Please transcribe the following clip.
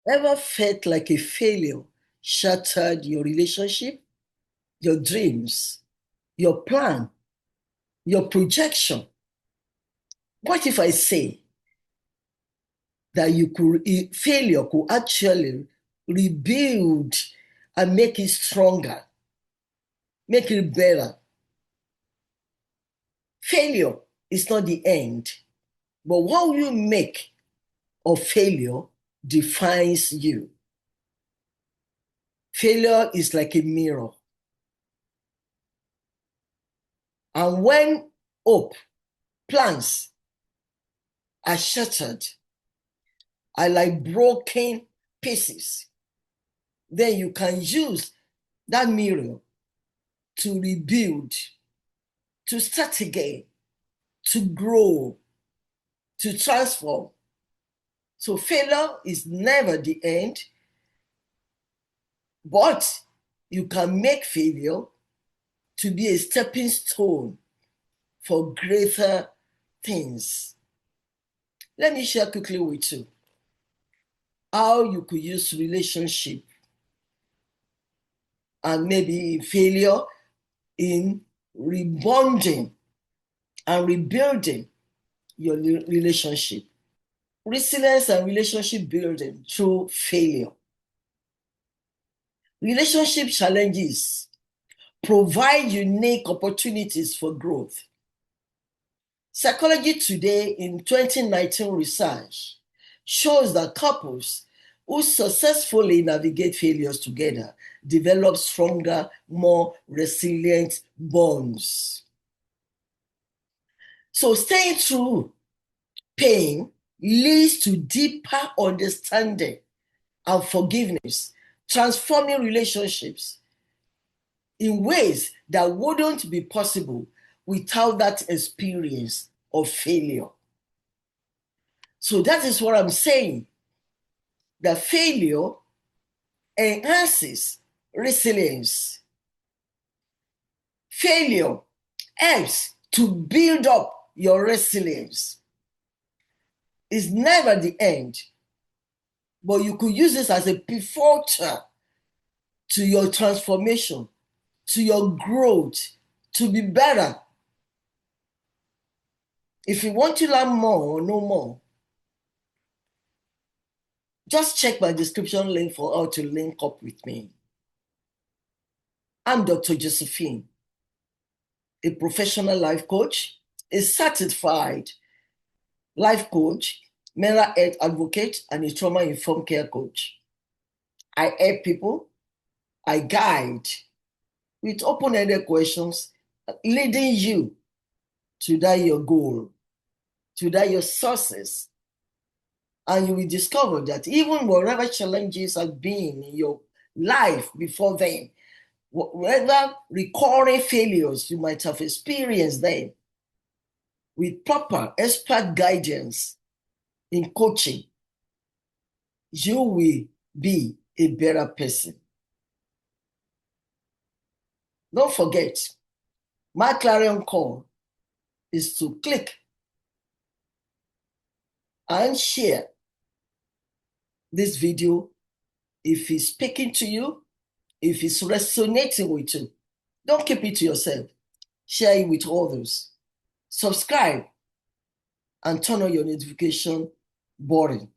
Ever felt like a failure shattered your relationship, your dreams, your plan, your projection? What if I say that failure could actually rebuild and make it stronger, make it better? Failure is not the end, but what you make of failure defines you. Failure is like a mirror. And when hope, plans are shattered, are like broken pieces, then you can use that mirror to rebuild, to start again, to grow, to transform. So failure is never the end, but you can make failure to be a stepping stone for greater things. Let me share quickly with you how you could use relationship and maybe failure in rebonding and rebuilding your relationship. Resilience and relationship building through failure. Relationship challenges provide unique opportunities for growth. Psychology Today in 2019 research shows that couples who successfully navigate failures together develop stronger, more resilient bonds. So staying through pain leads to deeper understanding and forgiveness, transforming relationships in ways that wouldn't be possible without that experience of failure. So that is what I'm saying. That failure enhances resilience. Failure helps to build up your resilience. It's never the end, but you could use this as a pivotal to your transformation, to your growth, to be better. If you want to learn more or know more, just check my description link for how to link up with me. I'm Dr. Josephine, a professional life coach, a certified life coach, mental health advocate, and a trauma-informed care coach. I help people, I guide with open-ended questions, leading you to that your goal, to that your success. And you will discover that even whatever challenges have been in your life before then, whatever recurring failures you might have experienced then, with proper expert guidance in coaching, you will be a better person. Don't forget, my clarion call is to click and share this video if it's speaking to you, if it's resonating with you. Don't keep it to yourself. Share it with others. Subscribe and turn on your notification button.